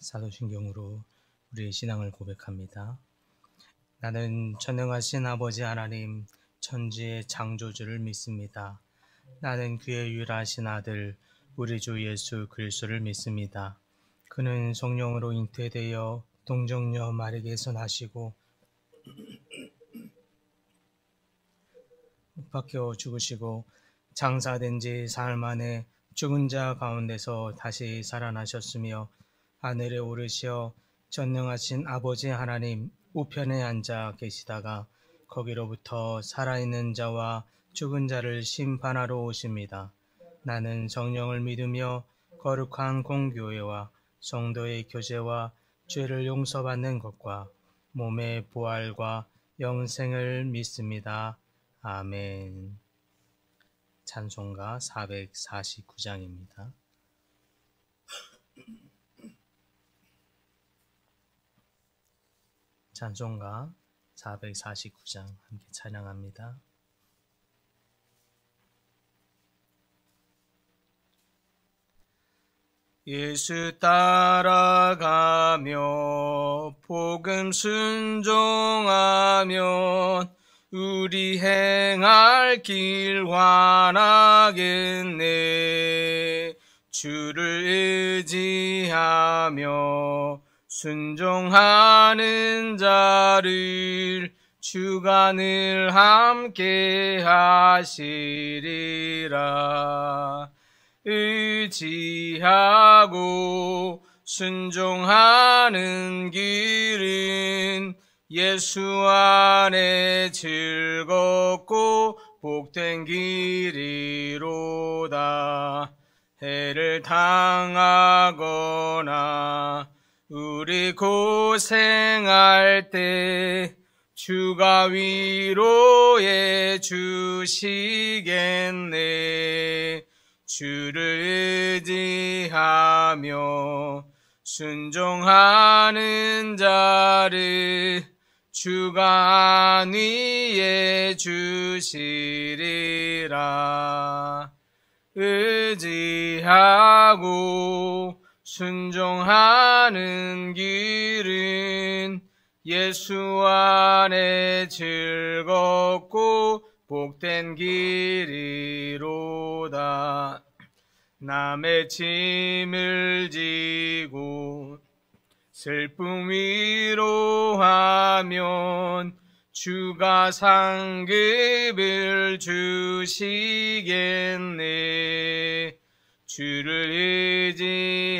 사도신경으로 우리의 신앙을 고백합니다. 나는 전능하신 아버지 하나님 천지의 창조주를 믿습니다. 나는 그의 유일하신 아들 우리 주 예수 그리스도를 믿습니다. 그는 성령으로 잉태되어 동정녀 마리아에게서 나시고 못 박혀 죽으시고 장사된 지 사흘 만에 죽은 자 가운데서 다시 살아나셨으며 하늘에 오르시어 전능하신 아버지 하나님 우편에 앉아 계시다가 거기로부터 살아있는 자와 죽은 자를 심판하러 오십니다. 나는 성령을 믿으며 거룩한 공교회와 성도의 교제와 죄를 용서받는 것과 몸의 부활과 영생을 믿습니다. 아멘. 찬송가 449장입니다. 찬송가 449장 함께 찬양합니다. 예수 따라가며 복음 순종하면 우리 행할 길 환하겠네. 주를 의지하며 순종하는 자를 주가 늘 함께 하시리라. 의지하고 순종하는 길은 예수 안에 즐겁고 복된 길이로다. 해를 당하거나 우리 고생할 때 주가 위로해 주시겠네. 주를 의지하며 순종하는 자를 주가 안위해 주시리라. 의지하고 순종하는 길은 예수 안에 즐겁고 복된 길이로다. 남의 짐을 지고 슬픔 위로하면 주가 상급을 주시겠네. 주를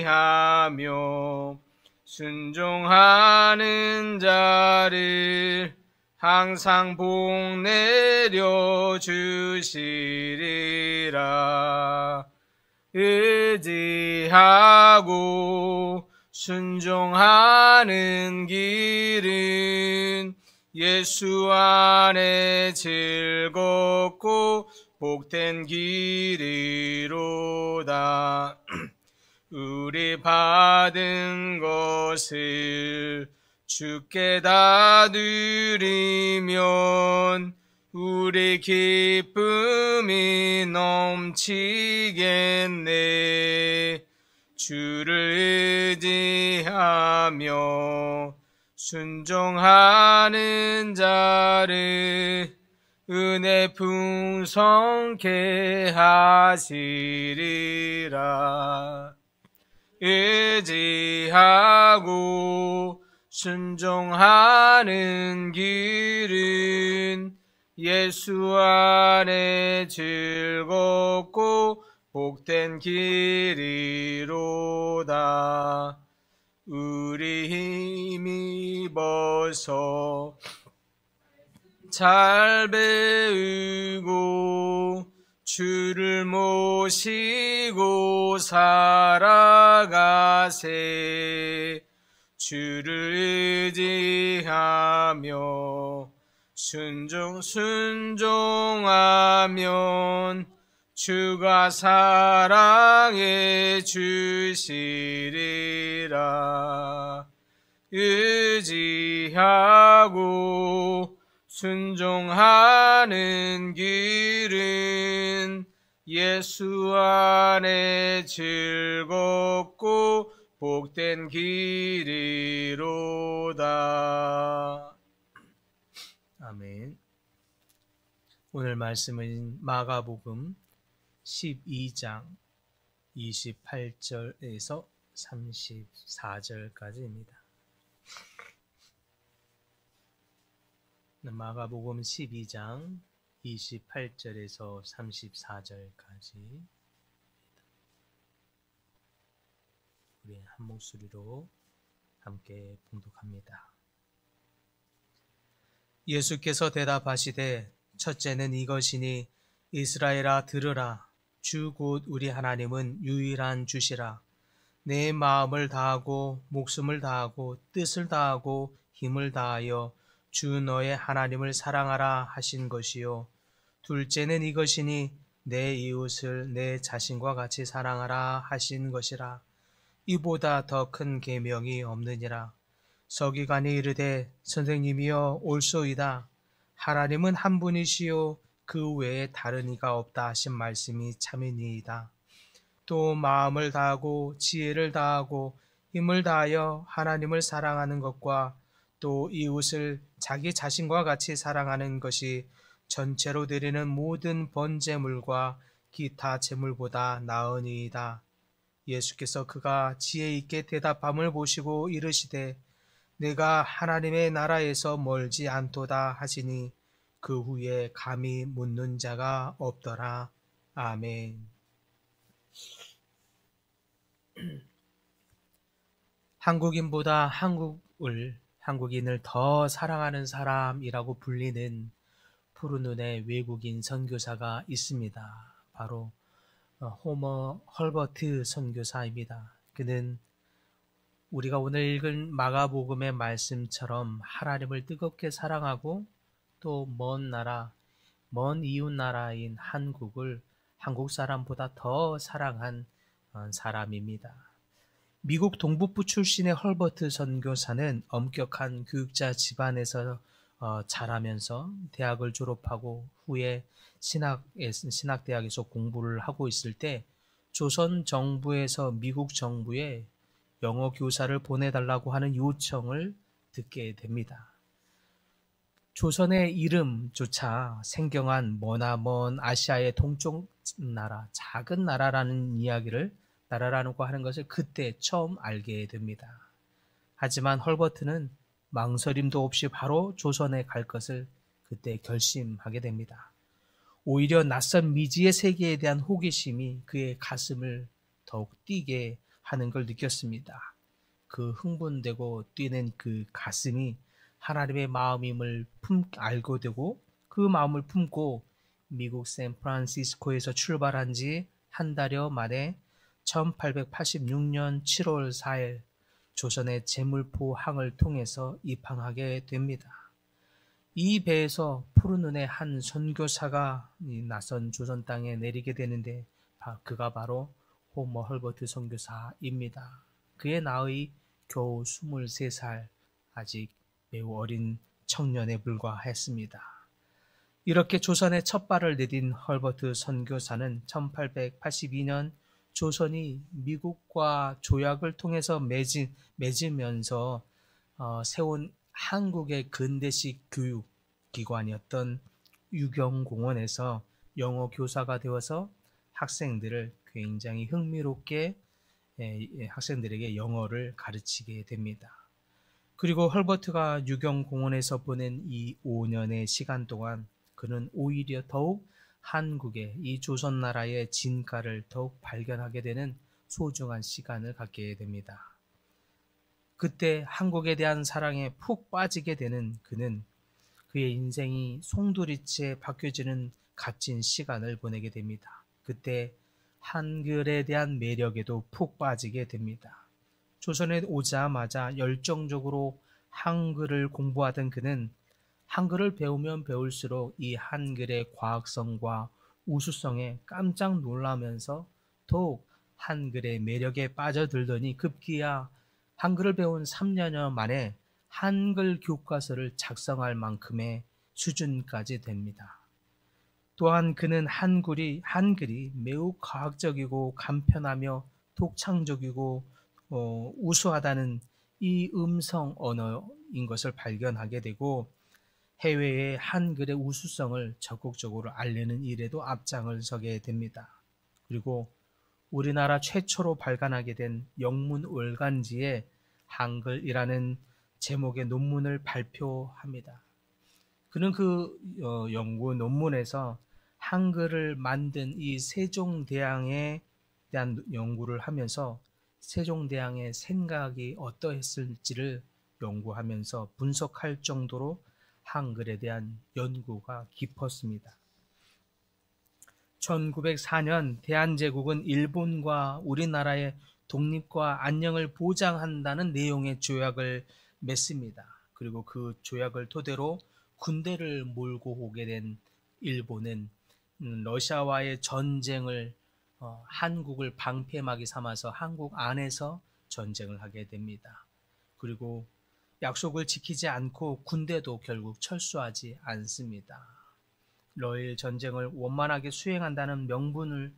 의지하며 순종하는 자를 항상 복 내려 주시리라. 의지하고 순종하는 길은 예수 안에 즐겁고 복된 길이로다. 우리 받은 것을 주께 다 드리면 우리 기쁨이 넘치겠네. 주를 의지하며 순종하는 자를 은혜 풍성케 하시리라. 의지하고 순종하는 길은 예수 안에 즐겁고 복된 길이로다. 우리 힘입어서 잘 배우고 주를 모시고 살아가세. 주를 의지하며 순종하면 주가 사랑해 주시리라. 의지하고 순종하는 길은 예수 안에 즐겁고 복된 길이로다. 아멘. 오늘 말씀은 마가복음 12장 28절에서 34절까지입니다. 마가복음 12장 28절에서 34절까지 우리 한 목소리로 함께 봉독합니다. 예수께서 대답하시되 첫째는 이것이니 이스라엘아 들으라. 주 곧 우리 하나님은 유일한 주시라. 내 마음을 다하고 목숨을 다하고 뜻을 다하고 힘을 다하여 주 너의 하나님을 사랑하라 하신 것이요. 둘째는 이것이니 내 이웃을 내 자신과 같이 사랑하라 하신 것이라. 이보다 더 큰 계명이 없느니라. 서기관이 이르되 선생님이여 옳소이다. 하나님은 한 분이시요 그 외에 다른 이가 없다 하신 말씀이 참이니이다. 또 마음을 다하고 지혜를 다하고 힘을 다하여 하나님을 사랑하는 것과 또 이웃을 자기 자신과 같이 사랑하는 것이 전체로 드리는 모든 번제물과 기타 제물보다 나으니이다. 예수께서 그가 지혜 있게 대답함을 보시고 이르시되 내가 하나님의 나라에서 멀지 않도다 하시니 그 후에 감히 묻는 자가 없더라. 아멘. 한국인보다 한국인을 더 사랑하는 사람이라고 불리는 푸른 눈의 외국인 선교사가 있습니다. 바로 호머 헐버트 선교사입니다. 그는 우리가 오늘 읽은 마가복음의 말씀처럼 하나님을 뜨겁게 사랑하고 또 먼 이웃 나라인 한국을 한국 사람보다 더 사랑한 사람입니다. 미국 동북부 출신의 헐버트 선교사는 엄격한 교육자 집안에서 자라면서 대학을 졸업하고 후에 신학대학에서 공부를 하고 있을 때 조선 정부에서 미국 정부에 영어 교사를 보내달라고 하는 요청을 듣게 됩니다. 조선의 이름조차 생경한 머나먼 아시아의 동쪽 나라, 작은 나라라고 하는 것을 그때 처음 알게 됩니다. 하지만 헐버트는 망설임도 없이 바로 조선에 갈 것을 그때 결심하게 됩니다. 오히려 낯선 미지의 세계에 대한 호기심이 그의 가슴을 더욱 뛰게 하는 걸 느꼈습니다. 그 흥분되고 뛰는 그 가슴이 하나님의 마음임을 알고 되고 그 마음을 품고 미국 샌프란시스코에서 출발한 지 한 달여 만에 1886년 7월 4일 조선의 제물포항을 통해서 입항하게 됩니다. 이 배에서 푸른 눈의 한 선교사가 낯선 조선 땅에 내리게 되는데 그가 바로 호머 헐버트 선교사입니다. 그의 나이 겨우 23살, 아직 매우 어린 청년에 불과했습니다. 이렇게 조선에 첫 발을 내딘 헐버트 선교사는 1882년 조선이 미국과 조약을 통해서 맺으면서 세운 한국의 근대식 교육기관이었던 유경공원에서 영어 교사가 되어서 학생들을 굉장히 흥미롭게 학생들에게 영어를 가르치게 됩니다. 그리고 헐버트가 유경공원에서 보낸 이 5년의 시간 동안 그는 오히려 더욱 한국의 이 조선나라의 진가를 더욱 발견하게 되는 소중한 시간을 갖게 됩니다. 그때 한국에 대한 사랑에 푹 빠지게 되는 그는 그의 인생이 송두리째 바뀌어지는 값진 시간을 보내게 됩니다. 그때 한글에 대한 매력에도 푹 빠지게 됩니다. 조선에 오자마자 열정적으로 한글을 공부하던 그는 한글을 배우면 배울수록 이 한글의 과학성과 우수성에 깜짝 놀라면서 더욱 한글의 매력에 빠져들더니 급기야 한글을 배운 3년여 만에 한글 교과서를 작성할 만큼의 수준까지 됩니다. 또한 그는 한글이 매우 과학적이고 간편하며 독창적이고 우수하다는 이 음성 언어인 것을 발견하게 되고 해외의 한글의 우수성을 적극적으로 알리는 일에도 앞장을 서게 됩니다. 그리고 우리나라 최초로 발간하게 된 영문 월간지에 한글이라는 제목의 논문을 발표합니다. 그는 그 연구 논문에서 한글을 만든 이 세종대왕에 대한 연구를 하면서 세종대왕의 생각이 어떠했을지를 연구하면서 분석할 정도로 한글에 대한 연구가 깊었습니다. 1904년 대한제국은 일본과 우리나라의 독립과 안녕을 보장한다는 내용의 조약을 맺습니다. 그리고 그 조약을 토대로 군대를 몰고 오게 된 일본은 러시아와의 전쟁을 한국을 방패막이 삼아서 한국 안에서 전쟁을 하게 됩니다. 그리고 약속을 지키지 않고 군대도 결국 철수하지 않습니다. 러일 전쟁을 원만하게 수행한다는 명분을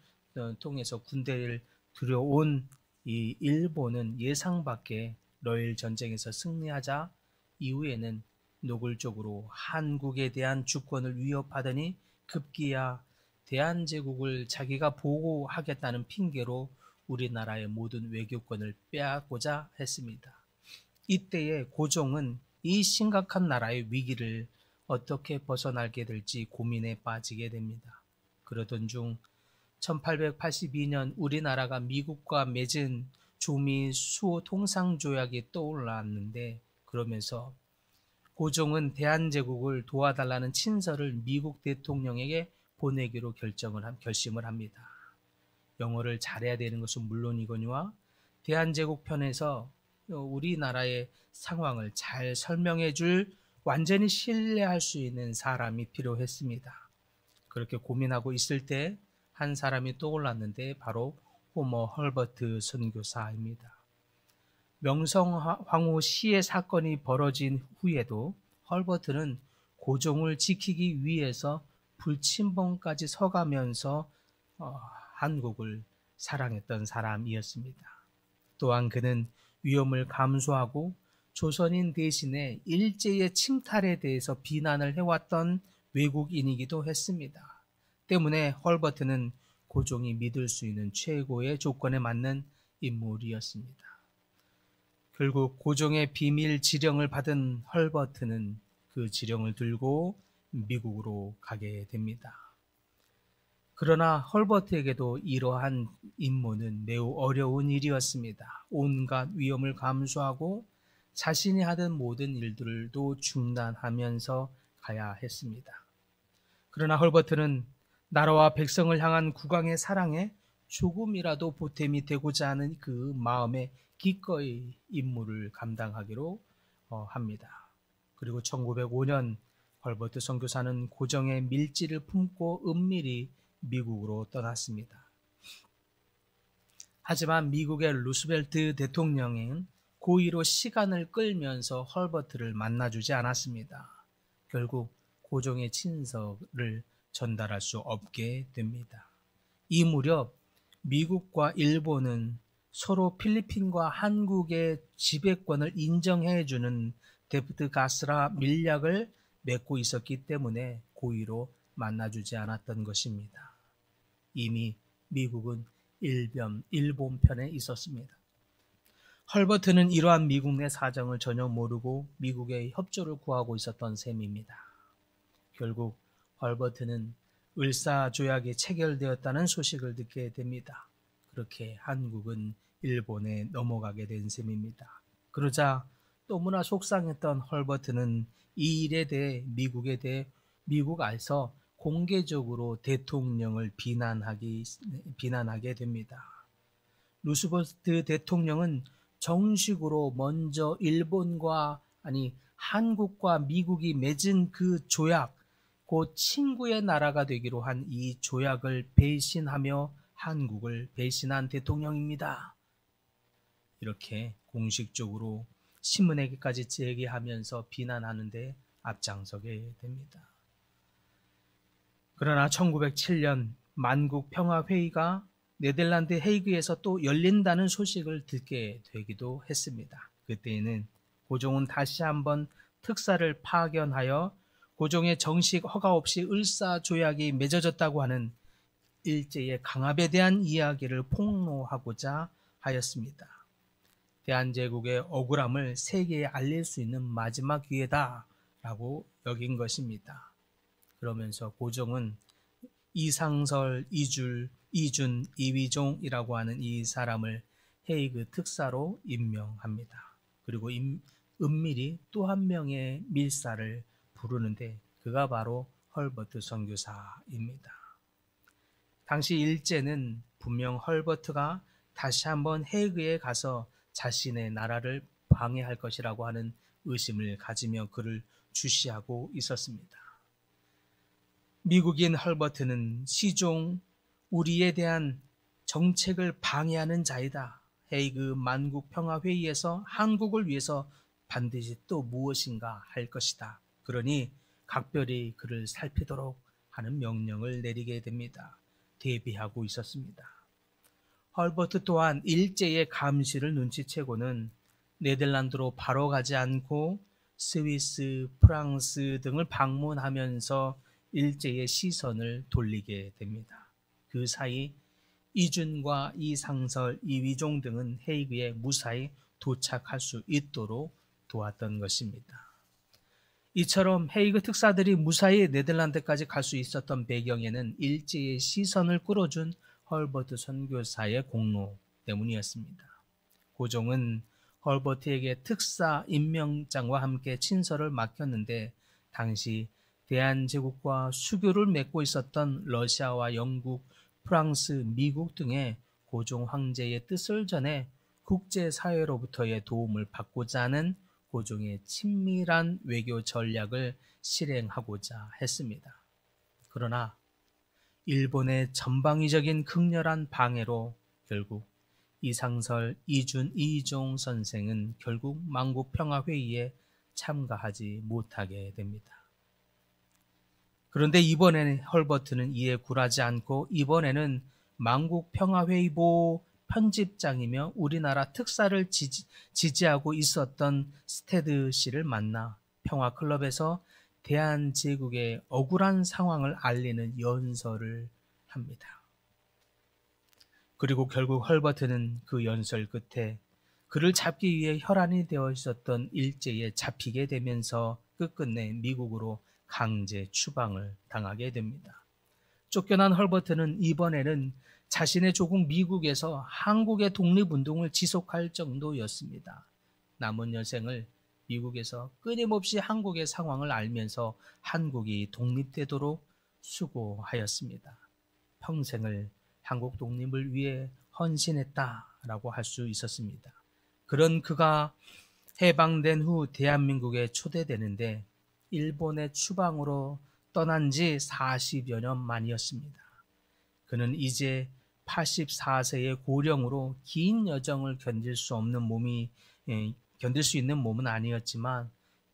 통해서 군대를 들여온 이 일본은 예상 밖의 러일 전쟁에서 승리하자 이후에는 노골적으로 한국에 대한 주권을 위협하더니 급기야 대한제국을 자기가 보호하겠다는 핑계로 우리나라의 모든 외교권을 빼앗고자 했습니다. 이때에 고종은 이 심각한 나라의 위기를 어떻게 벗어나게 될지 고민에 빠지게 됩니다. 그러던 중 1882년 우리나라가 미국과 맺은 조미 수호 통상조약이 떠올랐는데 그러면서 고종은 대한제국을 도와달라는 친서를 미국 대통령에게 보내기로 결심을 합니다. 영어를 잘해야 되는 것은 물론이거니와 대한제국 편에서 우리나라의 상황을 잘 설명해 줄 완전히 신뢰할 수 있는 사람이 필요했습니다. 그렇게 고민하고 있을 때 한 사람이 떠올랐는데 바로 호머 헐버트 선교사입니다. 명성황후 시해 사건이 벌어진 후에도 헐버트는 고종을 지키기 위해서 불침봉까지 서가면서 한국을 사랑했던 사람이었습니다. 또한 그는 위험을 감수하고 조선인 대신에 일제의 침탈에 대해서 비난을 해왔던 외국인이기도 했습니다. 때문에 헐버트는 고종이 믿을 수 있는 최고의 조건에 맞는 인물이었습니다. 결국 고종의 비밀 지령을 받은 헐버트는 그 지령을 들고 미국으로 가게 됩니다. 그러나 헐버트에게도 이러한 임무는 매우 어려운 일이었습니다. 온갖 위험을 감수하고 자신이 하던 모든 일들도 중단하면서 가야 했습니다. 그러나 헐버트는 나라와 백성을 향한 국왕의 사랑에 조금이라도 보탬이 되고자 하는 그 마음에 기꺼이 임무를 감당하기로 합니다. 그리고 1905년 헐버트 선교사는 고종의 밀지를 품고 은밀히 미국으로 떠났습니다. 하지만 미국의 루스벨트 대통령은 고의로 시간을 끌면서 헐버트를 만나주지 않았습니다. 결국 고종의 친서를 전달할 수 없게 됩니다. 이 무렵 미국과 일본은 서로 필리핀과 한국의 지배권을 인정해주는 데프트-가스라 밀약을 맺고 있었기 때문에 고의로 만나주지 않았던 것입니다. 이미 미국은 일본 편에 있었습니다. 헐버트는 이러한 미국 내 사정을 전혀 모르고 미국의 협조를 구하고 있었던 셈입니다. 결국 헐버트는 을사조약이 체결되었다는 소식을 듣게 됩니다. 그렇게 한국은 일본에 넘어가게 된 셈입니다. 그러자 너무나 속상했던 헐버트는 이 일에 대해 미국 안에서 공개적으로 대통령을 비난하게 됩니다. 루스벨트 대통령은 정식으로 먼저 한국과 미국이 맺은 그 조약, 곧 친구의 나라가 되기로 한 이 조약을 배신하며 한국을 배신한 대통령입니다. 이렇게 공식적으로 신문에게까지 제기하면서 비난하는 데 앞장서게 됩니다. 그러나 1907년 만국평화회의가 네덜란드 헤이그에서 또 열린다는 소식을 듣게 되기도 했습니다. 그때에는 고종은 다시 한번 특사를 파견하여 고종의 정식 허가 없이 을사조약이 맺어졌다고 하는 일제의 강압에 대한 이야기를 폭로하고자 하였습니다. 대한제국의 억울함을 세계에 알릴 수 있는 마지막 기회다라고 여긴 것입니다. 그러면서 고종은 이상설, 이준, 이위종이라고 하는 이 사람을 헤이그 특사로 임명합니다. 그리고 은밀히 또 한 명의 밀사를 부르는데 그가 바로 헐버트 선교사입니다. 당시 일제는 분명 헐버트가 다시 한번 헤이그에 가서 자신의 나라를 방해할 것이라고 하는 의심을 가지며 그를 주시하고 있었습니다. 미국인 헐버트는 시종 우리에 대한 정책을 방해하는 자이다. 헤이그 만국평화회의에서 한국을 위해서 반드시 또 무엇인가 할 것이다. 그러니 각별히 그를 살피도록 하는 명령을 내리게 됩니다. 대비하고 있었습니다. 헐버트 또한 일제의 감시를 눈치채고는 네덜란드로 바로 가지 않고 스위스, 프랑스 등을 방문하면서 일제의 시선을 돌리게 됩니다. 그 사이 이준과 이상설, 이위종 등은 헤이그에 무사히 도착할 수 있도록 도왔던 것입니다. 이처럼 헤이그 특사들이 무사히 네덜란드까지 갈 수 있었던 배경에는 일제의 시선을 끌어준 헐버트 선교사의 공로 때문이었습니다. 고종은 헐버트에게 특사 임명장과 함께 친서를 맡겼는데 당시 대한제국과 수교를 맺고 있었던 러시아와 영국, 프랑스, 미국 등의 고종 황제의 뜻을 전해 국제사회로부터의 도움을 받고자 하는 고종의 친밀한 외교 전략을 실행하고자 했습니다. 그러나 일본의 전방위적인 극렬한 방해로 결국 이상설, 이준, 이종 선생은 결국 만국평화회의에 참가하지 못하게 됩니다. 그런데 이번에는 헐버트는 이에 굴하지 않고 이번에는 만국평화회의보 편집장이며 우리나라 특사를 지지하고 있었던 스테드 씨를 만나 평화클럽에서 대한제국의 억울한 상황을 알리는 연설을 합니다. 그리고 결국 헐버트는 그 연설 끝에 그를 잡기 위해 혈안이 되어 있었던 일제에 잡히게 되면서 끝끝내 미국으로 강제 추방을 당하게 됩니다. 쫓겨난 헐버트는 이번에는 자신의 조국 미국에서 한국의 독립운동을 지속할 정도였습니다. 남은 여생을 미국에서 끊임없이 한국의 상황을 알면서 한국이 독립되도록 수고하였습니다. 평생을 한국 독립을 위해 헌신했다라고 할 수 있었습니다. 그런 그가 해방된 후 대한민국에 초대되는데 일본의 추방으로 떠난 지 40여 년 만이었습니다. 그는 이제 84세의 고령으로 긴 여정을 견딜 수 있는 몸은 아니었지만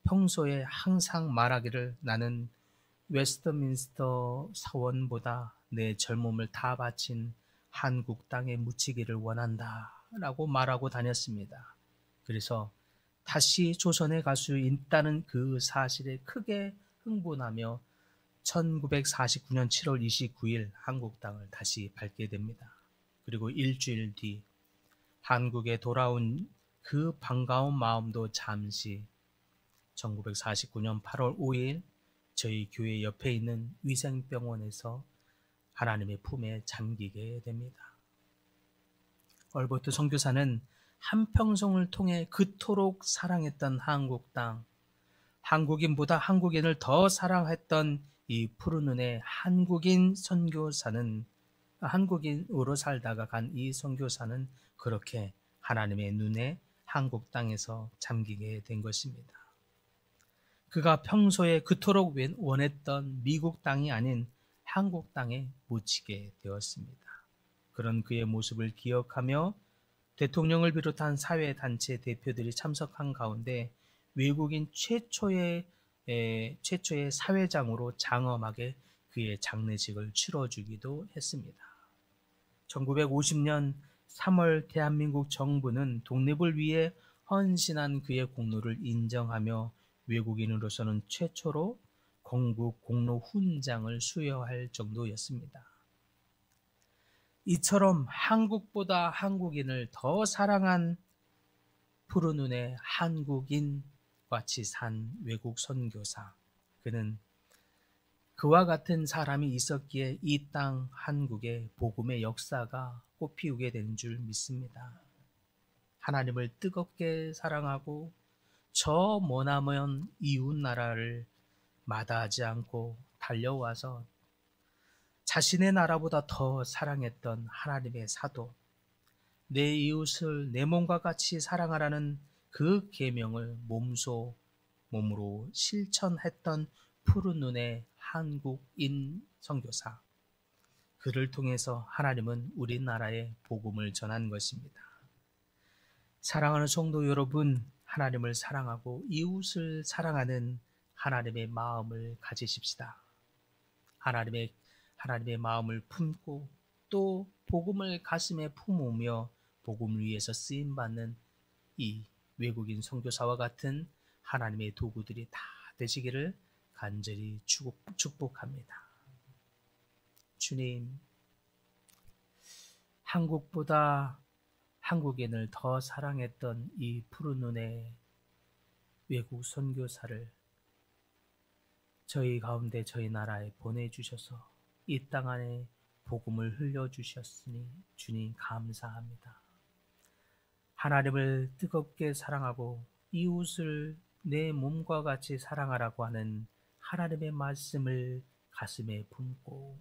평소에 항상 말하기를 나는 웨스트민스터 사원보다 내 젊음을 다 바친 한국 땅에 묻히기를 원한다 라고 말하고 다녔습니다. 그래서 다시 조선에 갈 수 있다는 그 사실에 크게 흥분하며 1949년 7월 29일 한국 땅을 다시 밟게 됩니다. 그리고 일주일 뒤 한국에 돌아온 그 반가운 마음도 잠시 1949년 8월 5일 저희 교회 옆에 있는 위생병원에서 하나님의 품에 잠기게 됩니다. 헐버트 선교사는 한평생을 통해 그토록 사랑했던 한국 땅, 한국인보다 한국인을 더 사랑했던 이 푸른 눈의 한국인 선교사는 한국인으로 살다가 간 이 선교사는 그렇게 하나님의 눈에 한국 땅에서 잠기게 된 것입니다. 그가 평소에 그토록 원했던 미국 땅이 아닌 한국 땅에 묻히게 되었습니다. 그런 그의 모습을 기억하며 대통령을 비롯한 사회단체 대표들이 참석한 가운데 외국인 최초의 사회장으로 장엄하게 그의 장례식을 치러주기도 했습니다. 1950년 3월 대한민국 정부는 독립을 위해 헌신한 그의 공로를 인정하며 외국인으로서는 최초로 건국 공로 훈장을 수여할 정도였습니다. 이처럼 한국보다 한국인을 더 사랑한 푸른 눈의 한국인 같이 산 외국 선교사, 그는 그와 같은 사람이 있었기에 이 땅 한국의 복음의 역사가 꽃피우게 된 줄 믿습니다. 하나님을 뜨겁게 사랑하고 저 머나먼 이웃 나라를 마다하지 않고 달려와서 자신의 나라보다 더 사랑했던 하나님의 사도, 내 이웃을 내 몸과 같이 사랑하라는 그 계명을 몸으로 실천했던 푸른 눈의 한국인 선교사, 그를 통해서 하나님은 우리나라에 복음을 전한 것입니다. 사랑하는 성도 여러분, 하나님을 사랑하고 이웃을 사랑하는 하나님의 마음을 가지십시다. 하나님의 마음을 품고 또 복음을 가슴에 품으며 복음을 위해서 쓰임받는 이 외국인 선교사와 같은 하나님의 도구들이 다 되시기를 간절히 축복합니다. 주님, 한국보다 한국인을 더 사랑했던 이 푸른 눈의 외국 선교사를 저희 가운데 저희 나라에 보내주셔서 이 땅 안에 복음을 흘려주셨으니 주님 감사합니다. 하나님을 뜨겁게 사랑하고 이웃을 내 몸과 같이 사랑하라고 하는 하나님의 말씀을 가슴에 품고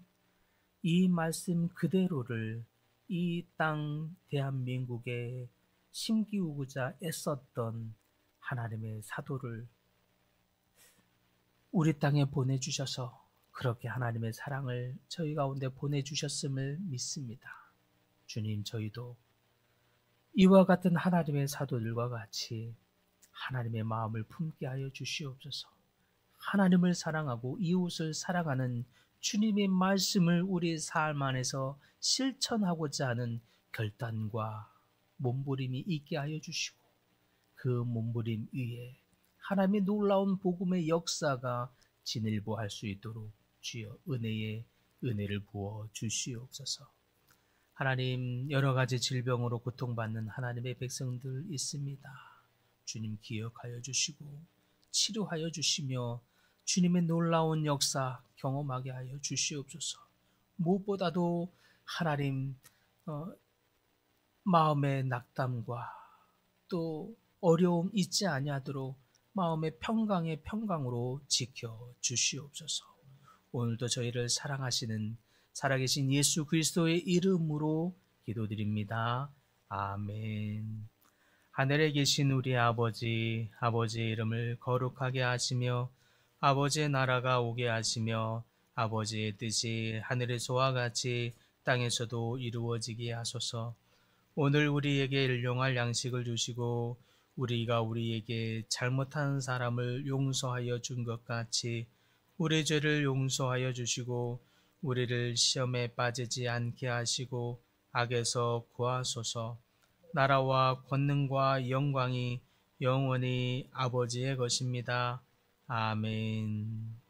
이 말씀 그대로를 이 땅 대한민국에 심기우고자 애썼던 하나님의 사도를 우리 땅에 보내주셔서 그렇게 하나님의 사랑을 저희 가운데 보내주셨음을 믿습니다. 주님, 저희도 이와 같은 하나님의 사도들과 같이 하나님의 마음을 품게 하여 주시옵소서. 하나님을 사랑하고 이웃을 사랑하는 주님의 말씀을 우리 삶 안에서 실천하고자 하는 결단과 몸부림이 있게 하여 주시고 그 몸부림 위에 하나님의 놀라운 복음의 역사가 진일보할 수 있도록 주여 은혜를 부어 주시옵소서. 하나님, 여러 가지 질병으로 고통받는 하나님의 백성들 있습니다. 주님 기억하여 주시고 치료하여 주시며 주님의 놀라운 역사 경험하게 하여 주시옵소서. 무엇보다도 하나님 마음의 낙담과 또 어려움 잊지 아니하도록 마음의 평강의 평강으로 지켜 주시옵소서. 오늘도 저희를 사랑하시는 살아계신 예수 그리스도의 이름으로 기도드립니다. 아멘. 하늘에 계신 우리 아버지의 이름을 거룩하게 하시며 아버지의 나라가 오게 하시며 아버지의 뜻이 하늘에서와 같이 땅에서도 이루어지게 하소서. 오늘 우리에게 일용할 양식을 주시고 우리가 우리에게 잘못한 사람을 용서하여 준 것 같이 우리 죄를 용서하여 주시고 우리를 시험에 빠지지 않게 하시고 악에서 구하소서. 나라와 권능과 영광이 영원히 아버지의 것입니다. 아멘.